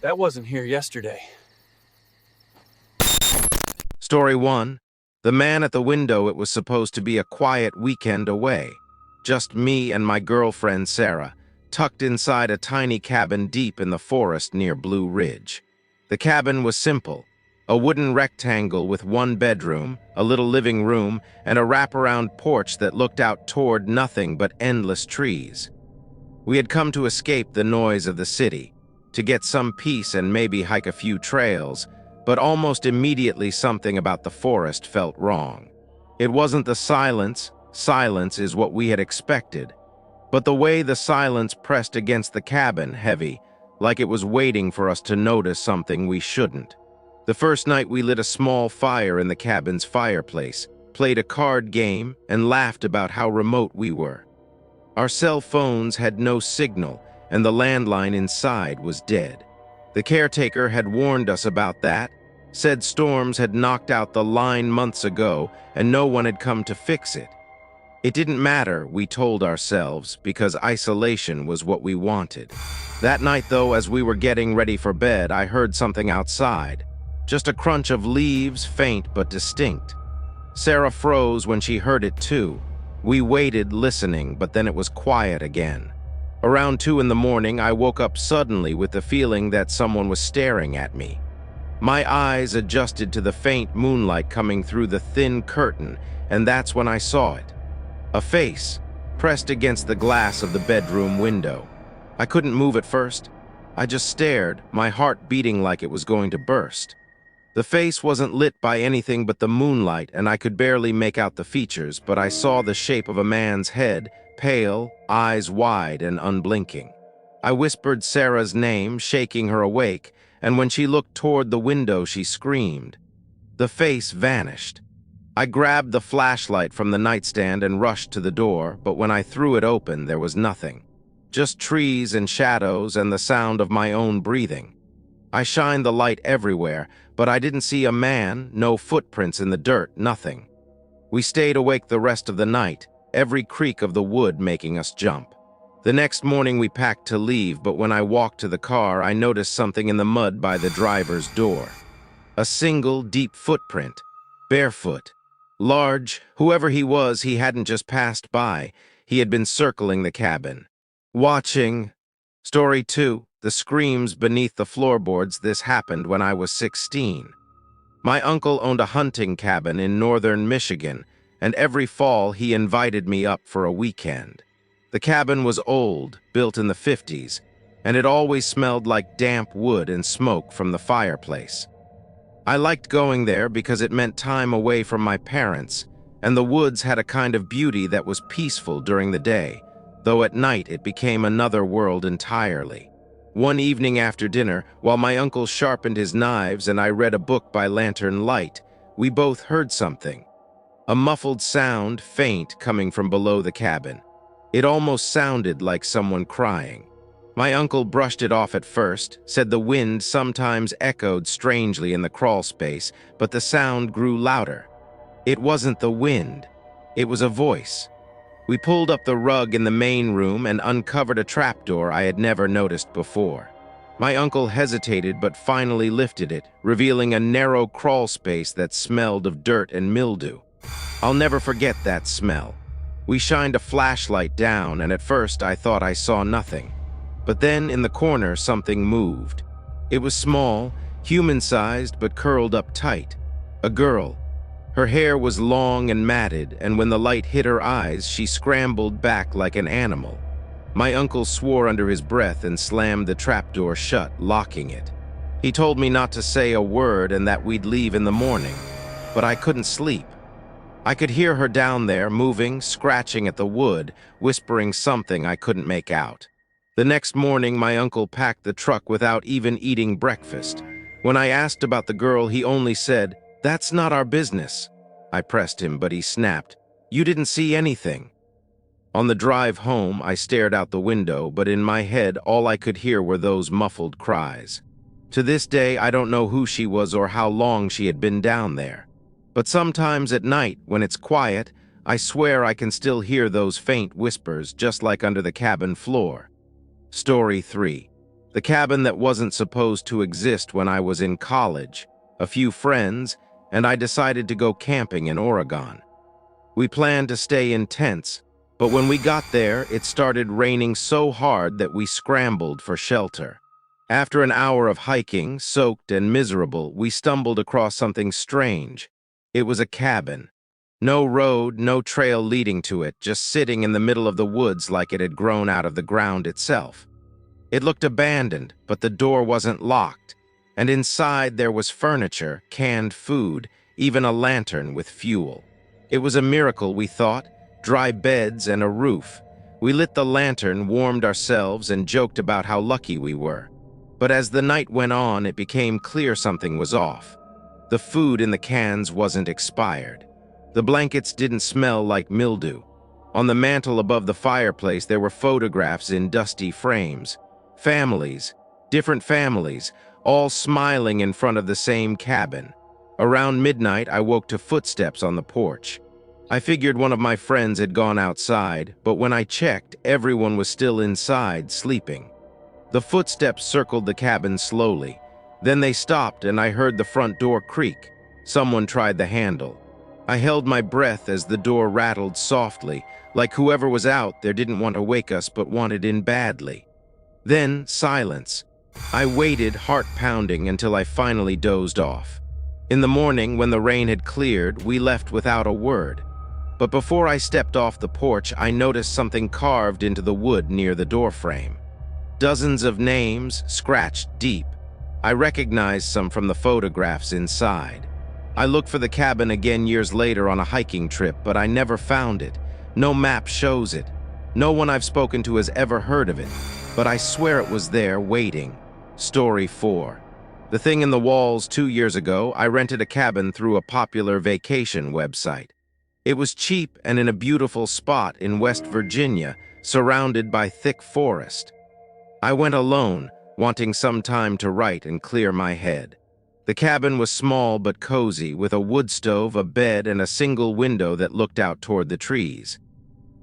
That wasn't here yesterday. Story 1. The man at the window. It was supposed to be a quiet weekend away. Just me and my girlfriend Sarah, tucked inside a tiny cabin deep in the forest near Blue Ridge. The cabin was simple, a wooden rectangle with one bedroom, a little living room, and a wraparound porch that looked out toward nothing but endless trees. We had come to escape the noise of the city, to get some peace and maybe hike a few trails, but almost immediately something about the forest felt wrong. It wasn't the silence. Silence is what we had expected, but the way the silence pressed against the cabin, heavy, like it was waiting for us to notice something we shouldn't. The first night we lit a small fire in the cabin's fireplace, played a card game, and laughed about how remote we were. Our cell phones had no signal, and the landline inside was dead. The caretaker had warned us about that, said storms had knocked out the line months ago, and no one had come to fix it. It didn't matter, we told ourselves, because isolation was what we wanted. That night, though, as we were getting ready for bed, I heard something outside. Just a crunch of leaves, faint but distinct. Sarah froze when she heard it too. We waited, listening, but then it was quiet again. Around 2 in the morning, I woke up suddenly with the feeling that someone was staring at me. My eyes adjusted to the faint moonlight coming through the thin curtain, and that's when I saw it. A face, pressed against the glass of the bedroom window. I couldn't move at first. I just stared, my heart beating like it was going to burst. The face wasn't lit by anything but the moonlight, and I could barely make out the features, but I saw the shape of a man's head, pale, eyes wide and unblinking. I whispered Sarah's name, shaking her awake, and when she looked toward the window, she screamed. The face vanished. I grabbed the flashlight from the nightstand and rushed to the door, but when I threw it open, there was nothing. Just trees and shadows and the sound of my own breathing. I shined the light everywhere, but I didn't see a man, no footprints in the dirt, nothing. We stayed awake the rest of the night, every creak of the wood making us jump. The next morning we packed to leave, but when I walked to the car, I noticed something in the mud by the driver's door. A single, deep footprint, barefoot. Large, whoever he was, he hadn't just passed by. He had been circling the cabin. Watching. Story 2. The screams beneath the floorboards. This happened when I was 16. My uncle owned a hunting cabin in northern Michigan, and every fall he invited me up for a weekend. The cabin was old, built in the 50s, and it always smelled like damp wood and smoke from the fireplace. I liked going there because it meant time away from my parents, and the woods had a kind of beauty that was peaceful during the day, though at night it became another world entirely. One evening after dinner, while my uncle sharpened his knives and I read a book by lantern light, we both heard something. A muffled sound, faint, coming from below the cabin. It almost sounded like someone crying. My uncle brushed it off at first, said the wind sometimes echoed strangely in the crawl space, but the sound grew louder. It wasn't the wind. It was a voice. We pulled up the rug in the main room and uncovered a trapdoor I had never noticed before. My uncle hesitated but finally lifted it, revealing a narrow crawl space that smelled of dirt and mildew. I'll never forget that smell. We shined a flashlight down, and at first I thought I saw nothing. But then in the corner something moved. It was small, human-sized but curled up tight. A girl. Her hair was long and matted, and when the light hit her eyes, she scrambled back like an animal. My uncle swore under his breath and slammed the trapdoor shut, locking it. He told me not to say a word and that we'd leave in the morning. But I couldn't sleep. I could hear her down there, moving, scratching at the wood, whispering something I couldn't make out. The next morning, my uncle packed the truck without even eating breakfast. When I asked about the girl, he only said, "That's not our business." I pressed him, but he snapped, "You didn't see anything." On the drive home, I stared out the window, but in my head, all I could hear were those muffled cries. To this day, I don't know who she was or how long she had been down there. But sometimes at night, when it's quiet, I swear I can still hear those faint whispers, just like under the cabin floor. Story 3. The cabin that wasn't supposed to exist when I was in college, a few friends, and I decided to go camping in Oregon. We planned to stay in tents, but when we got there, it started raining so hard that we scrambled for shelter. After an hour of hiking, soaked and miserable, we stumbled across something strange. It was a cabin. No road, no trail leading to it, just sitting in the middle of the woods like it had grown out of the ground itself. It looked abandoned, but the door wasn't locked, and inside there was furniture, canned food, even a lantern with fuel. It was a miracle, we thought, dry beds and a roof. We lit the lantern, warmed ourselves, and joked about how lucky we were. But as the night went on, it became clear something was off. The food in the cans wasn't expired. The blankets didn't smell like mildew. On the mantel above the fireplace, there were photographs in dusty frames. Families, different families, all smiling in front of the same cabin. Around midnight, I woke to footsteps on the porch. I figured one of my friends had gone outside, but when I checked, everyone was still inside, sleeping. The footsteps circled the cabin slowly. Then they stopped and I heard the front door creak. Someone tried the handle. I held my breath as the door rattled softly, like whoever was out there didn't want to wake us but wanted in badly. Then silence. I waited, heart pounding, until I finally dozed off. In the morning, when the rain had cleared, we left without a word. But before I stepped off the porch, I noticed something carved into the wood near the doorframe. Dozens of names, scratched deep. I recognized some from the photographs inside. I looked for the cabin again years later on a hiking trip, but I never found it. No map shows it. No one I've spoken to has ever heard of it. But I swear it was there, waiting. Story 4. The thing in the walls 2 years ago, I rented a cabin through a popular vacation website. It was cheap and in a beautiful spot in West Virginia, surrounded by thick forest. I went alone, wanting some time to write and clear my head. The cabin was small but cozy, with a wood stove, a bed, and a single window that looked out toward the trees.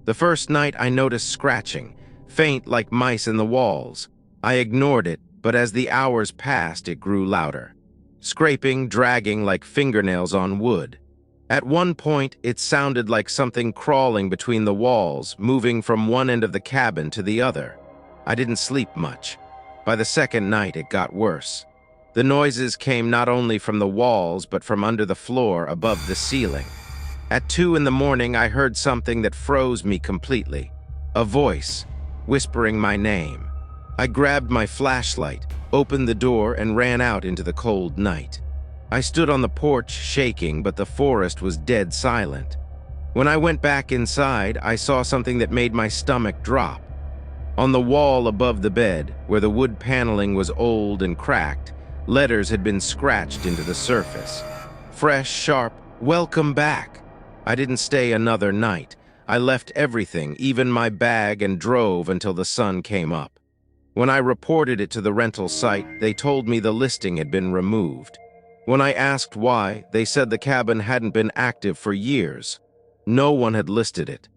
The first night I noticed scratching, faint like mice in the walls. I ignored it, but as the hours passed, it grew louder. Scraping, dragging like fingernails on wood. At one point, it sounded like something crawling between the walls, moving from one end of the cabin to the other. I didn't sleep much. By the second night, it got worse. The noises came not only from the walls, but from under the floor above the ceiling. At 2 in the morning, I heard something that froze me completely. A voice, whispering my name. I grabbed my flashlight, opened the door, and ran out into the cold night. I stood on the porch, shaking, but the forest was dead silent. When I went back inside, I saw something that made my stomach drop. On the wall above the bed, where the wood paneling was old and cracked, letters had been scratched into the surface. Fresh, sharp, "Welcome back." I didn't stay another night. I left everything, even my bag, and drove until the sun came up. When I reported it to the rental site, they told me the listing had been removed. When I asked why, they said the cabin hadn't been active for years. No one had listed it.